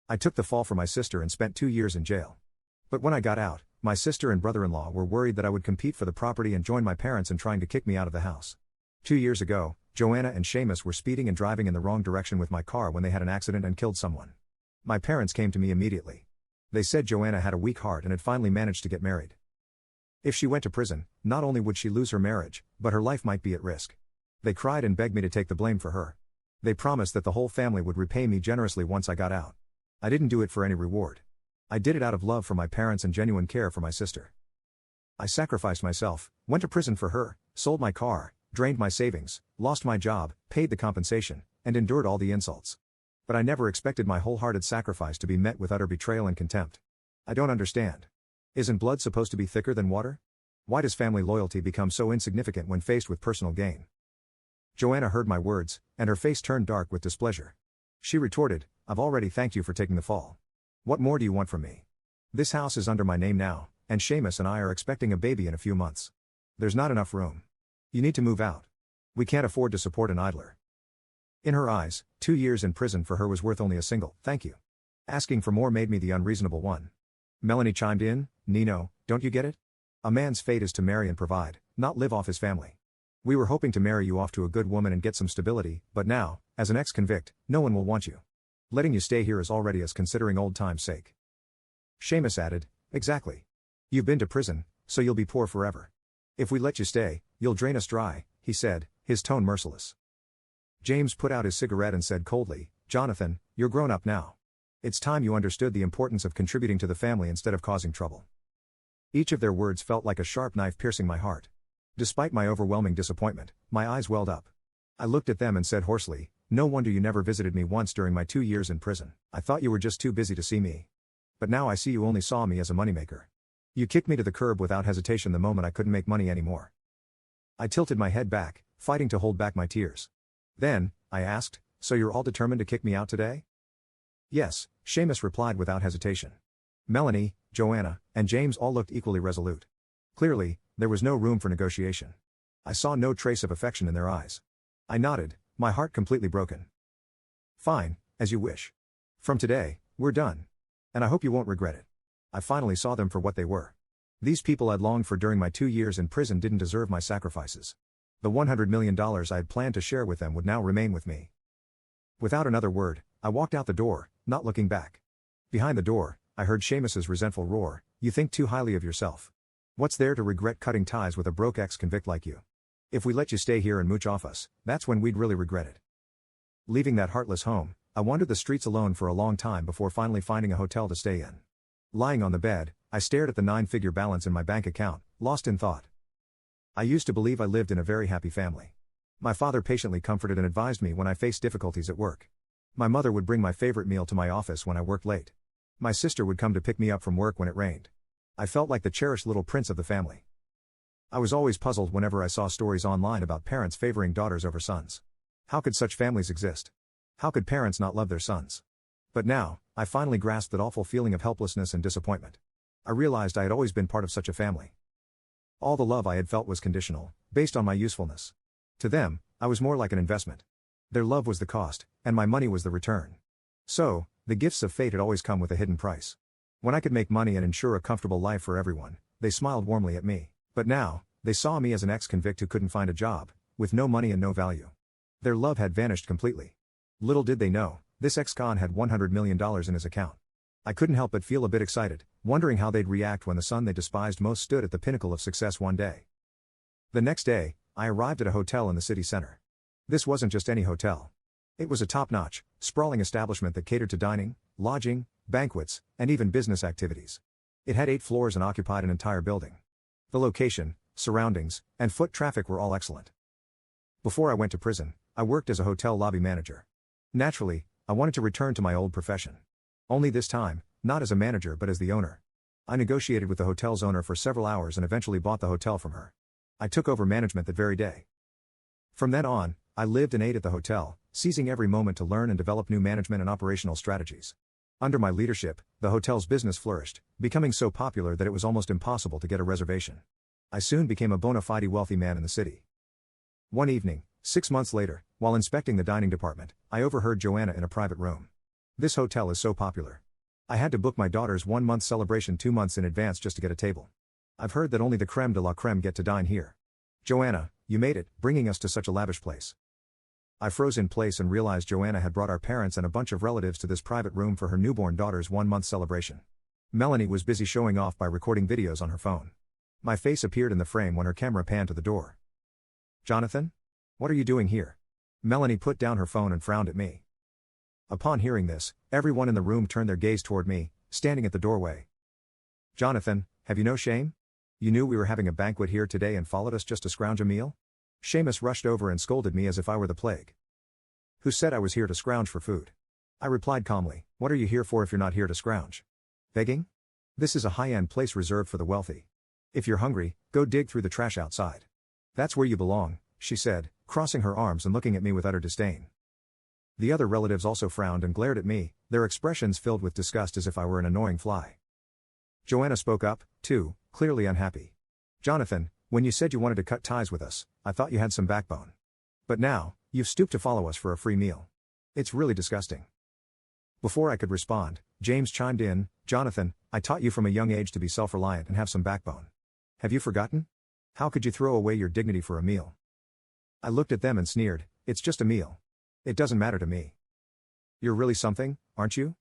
I took the fall for my sister and spent 2 years in jail. But when I got out, my sister and brother-in-law were worried that I would compete for the property and join my parents in trying to kick me out of the house. 2 years ago, Joanna and Seamus were speeding and driving in the wrong direction with my car when they had an accident and killed someone. My parents came to me immediately. They said Joanna had a weak heart and had finally managed to get married. If she went to prison, not only would she lose her marriage, but her life might be at risk. They cried and begged me to take the blame for her. They promised that the whole family would repay me generously once I got out. I didn't do it for any reward. I did it out of love for my parents and genuine care for my sister. I sacrificed myself, went to prison for her, sold my car, drained my savings, lost my job, paid the compensation, and endured all the insults. But I never expected my wholehearted sacrifice to be met with utter betrayal and contempt. I don't understand. Isn't blood supposed to be thicker than water? Why does family loyalty become so insignificant when faced with personal gain? Joanna heard my words, and her face turned dark with displeasure. She retorted, "I've already thanked you for taking the fall. What more do you want from me? This house is under my name now, and Seamus and I are expecting a baby in a few months. There's not enough room. You need to move out. We can't afford to support an idler." In her eyes, 2 years in prison for her was worth only a single "thank you." Asking for more made me the unreasonable one. Melanie chimed in, "Nino, don't you get it? A man's fate is to marry and provide, not live off his family. We were hoping to marry you off to a good woman and get some stability, but now, as an ex-convict, no one will want you. Letting you stay here is already as considering old time's sake." Seamus added, "Exactly. You've been to prison, so you'll be poor forever. If we let you stay, you'll drain us dry," he said, his tone merciless. James put out his cigarette and said coldly, "Jonathan, you're grown up now. It's time you understood the importance of contributing to the family instead of causing trouble." Each of their words felt like a sharp knife piercing my heart. Despite my overwhelming disappointment, my eyes welled up. I looked at them and said hoarsely, "No wonder you never visited me once during my 2 years in prison. I thought you were just too busy to see me. But now I see you only saw me as a moneymaker. You kicked me to the curb without hesitation the moment I couldn't make money anymore." I tilted my head back, fighting to hold back my tears. "Then," I asked, "so you're all determined to kick me out today?" "Yes," Seamus replied without hesitation. Melanie, Joanna, and James all looked equally resolute. Clearly, there was no room for negotiation. I saw no trace of affection in their eyes. I nodded, my heart completely broken. "Fine, as you wish. From today, we're done. And I hope you won't regret it." I finally saw them for what they were. These people I'd longed for during my 2 years in prison didn't deserve my sacrifices. The $100 million I had planned to share with them would now remain with me. Without another word, I walked out the door, not looking back. Behind the door, I heard Seamus's resentful roar, "You think too highly of yourself. What's there to regret cutting ties with a broke ex-convict like you? If we let you stay here and mooch off us, that's when we'd really regret it." Leaving that heartless home, I wandered the streets alone for a long time before finally finding a hotel to stay in. Lying on the bed, I stared at the 9-figure balance in my bank account, lost in thought. I used to believe I lived in a very happy family. My father patiently comforted and advised me when I faced difficulties at work. My mother would bring my favorite meal to my office when I worked late. My sister would come to pick me up from work when it rained. I felt like the cherished little prince of the family. I was always puzzled whenever I saw stories online about parents favoring daughters over sons. How could such families exist? How could parents not love their sons? But now, I finally grasped that awful feeling of helplessness and disappointment. I realized I had always been part of such a family. All the love I had felt was conditional, based on my usefulness. To them, I was more like an investment. Their love was the cost, and my money was the return. So, the gifts of fate had always come with a hidden price. When I could make money and ensure a comfortable life for everyone, they smiled warmly at me. But now, they saw me as an ex-convict who couldn't find a job, with no money and no value. Their love had vanished completely. Little did they know, this ex-con had $100 million in his account. I couldn't help but feel a bit excited, wondering how they'd react when the son they despised most stood at the pinnacle of success one day. The next day, I arrived at a hotel in the city center. This wasn't just any hotel. It was a top-notch, sprawling establishment that catered to dining, lodging, banquets, and even business activities. It had 8 floors and occupied an entire building. The location, surroundings, and foot traffic were all excellent. Before I went to prison, I worked as a hotel lobby manager. Naturally, I wanted to return to my old profession. Only this time, not as a manager but as the owner. I negotiated with the hotel's owner for several hours and eventually bought the hotel from her. I took over management that very day. From then on, I lived and ate at the hotel, seizing every moment to learn and develop new management and operational strategies. Under my leadership, the hotel's business flourished, becoming so popular that it was almost impossible to get a reservation. I soon became a bona fide wealthy man in the city. One evening, 6 months later, while inspecting the dining department, I overheard Joanna in a private room. This hotel is so popular. I had to book my daughter's 1 month celebration 2 months in advance just to get a table. I've heard that only the creme de la creme get to dine here. Joanna, you made it, bringing us to such a lavish place. I froze in place and realized Joanna had brought our parents and a bunch of relatives to this private room for her newborn daughter's 1 month celebration. Melanie was busy showing off by recording videos on her phone. My face appeared in the frame when her camera panned to the door. Jonathan? What are you doing here? Melanie put down her phone and frowned at me. Upon hearing this, everyone in the room turned their gaze toward me, standing at the doorway. Jonathan, have you no shame? You knew we were having a banquet here today and followed us just to scrounge a meal? Seamus rushed over and scolded me as if I were the plague. Who said I was here to scrounge for food? I replied calmly, what are you here for if you're not here to scrounge? Begging? This is a high-end place reserved for the wealthy. If you're hungry, go dig through the trash outside. That's where you belong, she said, crossing her arms and looking at me with utter disdain. The other relatives also frowned and glared at me, their expressions filled with disgust as if I were an annoying fly. Joanna spoke up, too, clearly unhappy. Jonathan, when you said you wanted to cut ties with us, I thought you had some backbone. But now, you've stooped to follow us for a free meal. It's really disgusting. Before I could respond, James chimed in, Jonathan, I taught you from a young age to be self-reliant and have some backbone. Have you forgotten? How could you throw away your dignity for a meal? I looked at them and sneered, it's just a meal. It doesn't matter to me. You're really something, aren't you?